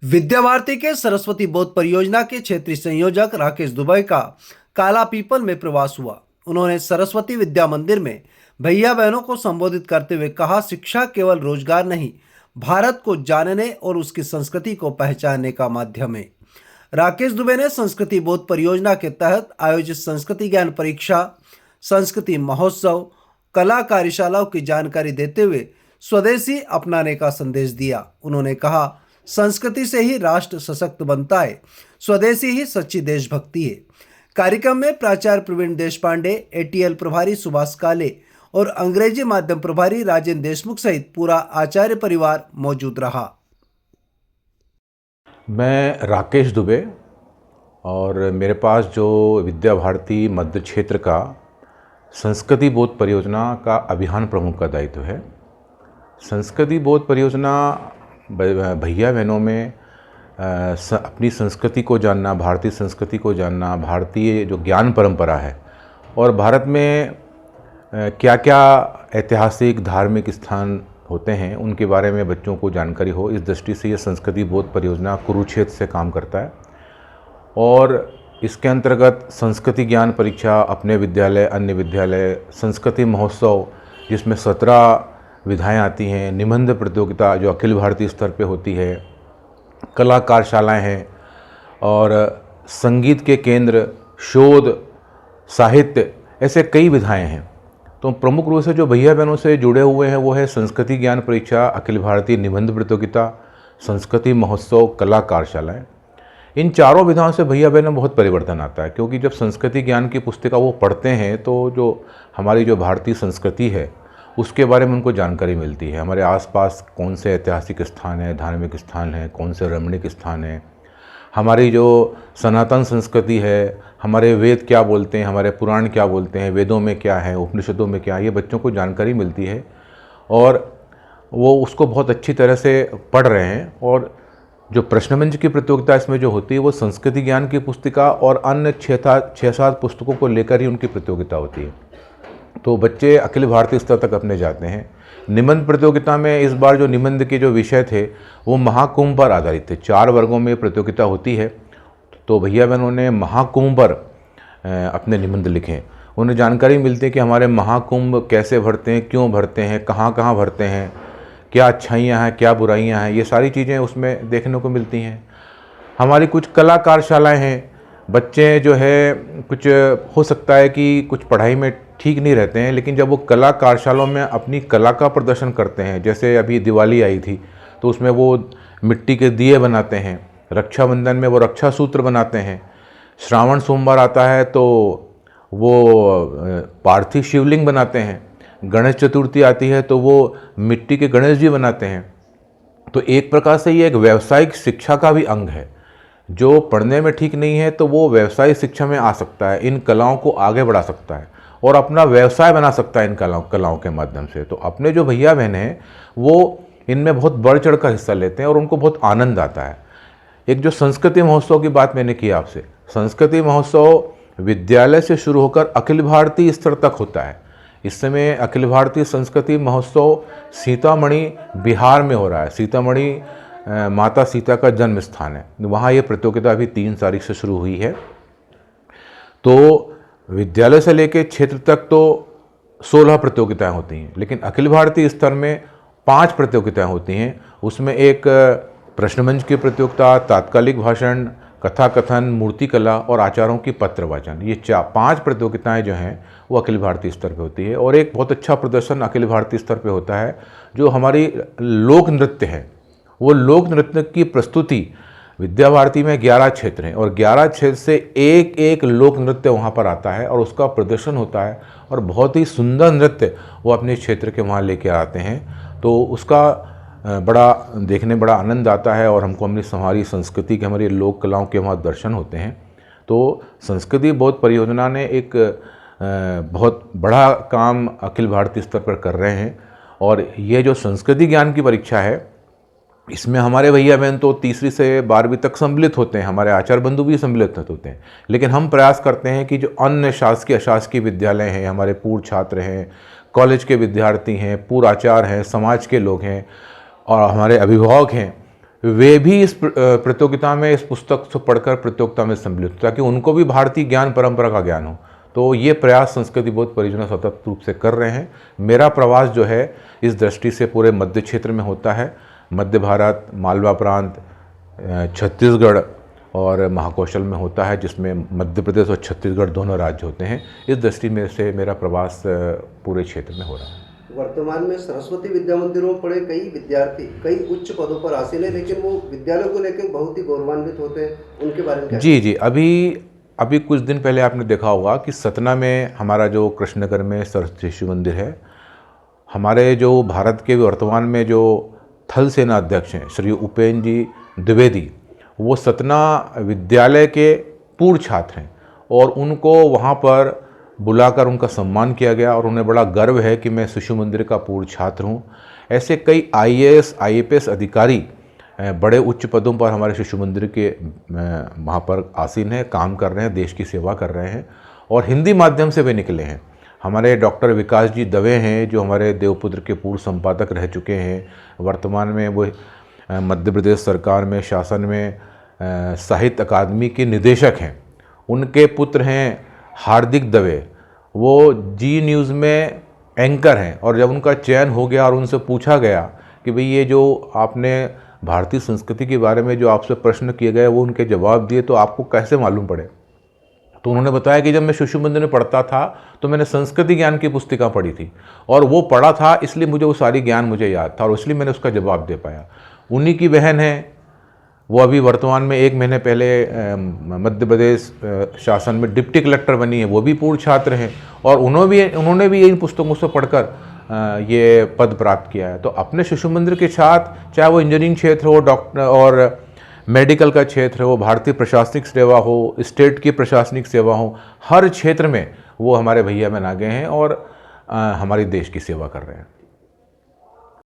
विद्या भारती के सरस्वती बोध परियोजना के क्षेत्रीय संयोजक राकेश दुबे का काला पीपल में प्रवास हुआ। उन्होंने सरस्वती विद्या मंदिर में भैया बहनों को संबोधित करते हुए कहा, शिक्षा केवल रोजगार नहीं, भारत को जानने और उसकी संस्कृति को पहचानने का माध्यम है। राकेश दुबे ने संस्कृति बोध परियोजना के तहत आयोजित संस्कृति ज्ञान परीक्षा, संस्कृति महोत्सव, कला कार्यशालाओं की जानकारी देते हुए स्वदेशी अपनाने का संदेश दिया। उन्होंने कहा, संस्कृति से ही राष्ट्र सशक्त बनता है, स्वदेशी ही सच्ची देशभक्ति है। कार्यक्रम में प्राचार्य प्रवीण देशपांडे, एटीएल प्रभारी सुभाष काले और अंग्रेजी माध्यम प्रभारी राजेंद्र देशमुख सहित पूरा आचार्य परिवार मौजूद रहा। मैं राकेश दुबे और मेरे पास जो विद्या भारती मध्य क्षेत्र का संस्कृति बोध परियोजना का अभियान प्रमुख का दायित्व है। संस्कृति बोध परियोजना भैया बहनों में अपनी संस्कृति को जानना, भारतीय संस्कृति को जानना, भारतीय जो ज्ञान परंपरा है और भारत में क्या क्या ऐतिहासिक धार्मिक स्थान होते हैं उनके बारे में बच्चों को जानकारी हो, इस दृष्टि से ये संस्कृति बोध परियोजना कुरुक्षेत्र से काम करता है। और इसके अंतर्गत संस्कृति ज्ञान परीक्षा अपने विद्यालय, अन्य विद्यालय, संस्कृति महोत्सव जिसमें 17 विधाएँ आती हैं, निबंध प्रतियोगिता जो अखिल भारतीय स्तर पे होती है, कला कार्यशालाएँ हैं और संगीत के केंद्र, शोध, साहित्य, ऐसे कई विधाएँ हैं। तो प्रमुख रूप से जो भैया बहनों से जुड़े हुए हैं वो है संस्कृति ज्ञान परीक्षा, अखिल भारतीय निबंध प्रतियोगिता, संस्कृति महोत्सव, कला कार्यशालाएँ। इन चारों विधाओं से भैया बहनों में बहुत परिवर्तन आता है, क्योंकि जब संस्कृति ज्ञान की पुस्तिका वो पढ़ते हैं तो जो हमारी जो भारतीय संस्कृति है उसके बारे में उनको जानकारी मिलती है। हमारे आसपास कौन से ऐतिहासिक स्थान हैं, धार्मिक स्थान हैं, कौन से रमणीक स्थान हैं, हमारी जो सनातन संस्कृति है, हमारे वेद क्या बोलते हैं, हमारे पुराण क्या बोलते हैं, वेदों में क्या है, उपनिषदों में क्या है, ये बच्चों को जानकारी मिलती है और वो उसको बहुत अच्छी तरह से पढ़ रहे हैं। और जो प्रश्नमंच की प्रतियोगिता इसमें जो होती है वो संस्कृति ज्ञान की पुस्तिका और अन्य 6-7 पुस्तकों को लेकर ही उनकी प्रतियोगिता होती है। तो बच्चे अखिल भारतीय स्तर तक अपने जाते हैं। निबंध प्रतियोगिता में इस बार जो निबंध के जो विषय थे वो महाकुंभ पर आधारित थे। 4 वर्गों में प्रतियोगिता होती है। तो भैया बहनों ने महाकुंभ पर अपने निबंध लिखे। उन्हें जानकारी मिलती है कि हमारे महाकुंभ कैसे भरते हैं, क्यों भरते हैं, कहाँ कहाँ भरते हैं, क्या अच्छाइयाँ हैं, क्या बुराइयाँ हैं, ये सारी चीज़ें उसमें देखने को मिलती हैं। हमारी कुछ कला कार्यशालाएँ हैं। बच्चे जो है कुछ हो सकता है कि कुछ पढ़ाई में ठीक नहीं रहते हैं, लेकिन जब वो कला कार्यशालाओं में अपनी कला का प्रदर्शन करते हैं, जैसे अभी दिवाली आई थी तो उसमें वो मिट्टी के दिए बनाते हैं, रक्षाबंधन में वो रक्षा सूत्र बनाते हैं, श्रावण सोमवार आता है तो वो पार्थिव शिवलिंग बनाते हैं, गणेश चतुर्थी आती है तो वो मिट्टी के गणेश जी बनाते हैं। तो एक प्रकार से ये एक व्यावसायिक शिक्षा का भी अंग है। जो पढ़ने में ठीक नहीं है तो वो व्यावसायिक शिक्षा में आ सकता है, इन कलाओं को आगे बढ़ा सकता है और अपना व्यवसाय बना सकता है इन कलाओं के माध्यम से। तो अपने जो भैया बहन हैं वो इनमें बहुत बढ़ चढ़ कर हिस्सा लेते हैं और उनको बहुत आनंद आता है। एक जो संस्कृति महोत्सव की बात मैंने की आपसे, संस्कृति महोत्सव विद्यालय से शुरू होकर अखिल भारतीय स्तर तक होता है। इस समय अखिल भारतीय संस्कृति महोत्सव सीतामढ़ी बिहार में हो रहा है। सीतामढ़ी माता सीता का जन्म स्थान है, वहाँ ये प्रतियोगिता अभी 3 तारीख से शुरू हुई है। तो विद्यालय से लेकर क्षेत्र तक तो 16 प्रतियोगिताएं होती हैं, लेकिन अखिल भारतीय स्तर में 5 प्रतियोगिताएं होती हैं। उसमें एक प्रश्नमंच की प्रतियोगिता, तात्कालिक भाषण, कथा कथन, मूर्तिकला और आचारों की पत्र वाचन, ये 5 प्रतियोगिताएं जो हैं वो अखिल भारतीय स्तर पे होती है। और एक बहुत अच्छा प्रदर्शन अखिल भारतीय स्तर पे होता है जो हमारी लोक नृत्य है। वो लोक नृत्य की प्रस्तुति विद्या भारती में 11 क्षेत्र हैं और 11 क्षेत्र से एक एक लोक नृत्य वहाँ पर आता है और उसका प्रदर्शन होता है और बहुत ही सुंदर नृत्य वो अपने क्षेत्र के वहाँ लेके आते हैं। तो उसका बड़ा देखने बड़ा आनंद आता है और हमको अपनी हमारी संस्कृति के, हमारी लोक कलाओं के वहाँ दर्शन होते हैं। तो संस्कृति बोध परियोजना ने एक बहुत बड़ा काम अखिल भारतीय स्तर पर कर रहे हैं। और ये जो संस्कृति ज्ञान की परीक्षा है इसमें हमारे भैया बहन तो 3री से 12वीं तक सम्मिलित होते हैं, हमारे आचार्य बंधु भी सम्मिलित होते हैं, लेकिन हम प्रयास करते हैं कि जो अन्य शासकीय अशासकीय विद्यालय हैं, हमारे पूर्व छात्र हैं, कॉलेज के विद्यार्थी हैं, पूर्व आचार्य हैं, समाज के लोग हैं और हमारे अभिभावक हैं, वे भी इस प्रतियोगिता में, इस पुस्तक को पढ़कर प्रतियोगिता में सम्मिलित हो, ताकि उनको भी भारतीय ज्ञान परंपरा का ज्ञान हो। तो ये प्रयास संस्कृति बोध परियोजना सतत रूप से कर रहे हैं। मेरा प्रवास जो है इस दृष्टि से पूरे मध्य क्षेत्र में होता है, मध्य भारत, मालवा प्रांत, छत्तीसगढ़ और महाकौशल में होता है, जिसमें मध्य प्रदेश और छत्तीसगढ़ दोनों राज्य होते हैं। इस दृष्टि में से मेरा प्रवास पूरे क्षेत्र में हो रहा है। वर्तमान में सरस्वती विद्या मंदिरों में पढ़े कई विद्यार्थी कई उच्च पदों पर हासिल है, लेकिन वो विद्यालयों को लेकर बहुत ही गौरवान्वित होते हैं। उनके बारे में क्या? जी, अभी कुछ दिन पहले आपने देखा होगा कि सतना में हमारा जो कृष्णनगर में सरस्वती शिशु मंदिर है, हमारे जो भारत के वर्तमान में जो थल सेना अध्यक्ष हैं श्री उपेन्द्र जी द्विवेदी, वो सतना विद्यालय के पूर्व छात्र हैं और उनको वहाँ पर बुलाकर उनका सम्मान किया गया और उन्हें बड़ा गर्व है कि मैं शिशु मंदिर का पूर्व छात्र हूँ। ऐसे कई IAS IPS अधिकारी बड़े उच्च पदों पर हमारे शिशु मंदिर के वहाँ पर आसीन हैं, काम कर रहे हैं, देश की सेवा कर रहे हैं और हिंदी माध्यम से वे निकले हैं। हमारे डॉक्टर विकास जी दवे हैं, जो हमारे देवपुत्र के पूर्व संपादक रह चुके हैं, वर्तमान में वो मध्य प्रदेश सरकार में शासन में साहित्य अकादमी के निदेशक हैं। उनके पुत्र हैं हार्दिक दवे, वो जी न्यूज़ में एंकर हैं और जब उनका चयन हो गया और उनसे पूछा गया कि भाई ये जो आपने भारतीय संस्कृति के बारे में जो आपसे प्रश्न किए गए वो उनके जवाब दिए, तो आपको कैसे मालूम पड़े? तो उन्होंने बताया कि जब मैं शिशु मंदिर में पढ़ता था तो मैंने संस्कृति ज्ञान की पुस्तिका पढ़ी थी और वो पढ़ा था, इसलिए मुझे वो सारी ज्ञान मुझे याद था और इसलिए मैंने उसका जवाब दे पाया। उन्हीं की बहन है, वो अभी वर्तमान में 1 महीने पहले मध्य प्रदेश शासन में डिप्टी कलेक्टर बनी है, वो भी पूर्व छात्र हैं और उन्होंने भी इन पुस्तकों से पढ़कर ये पद प्राप्त किया है। तो अपने शिशु मंदिर के छात्र, चाहे वो इंजीनियरिंग क्षेत्र हो, डॉक्टर और मेडिकल का क्षेत्र हो, भारतीय प्रशासनिक सेवा हो, स्टेट की प्रशासनिक सेवा हो, हर क्षेत्र में वो हमारे भैया बहन आगे हैं और हमारे देश की सेवा कर रहे हैं।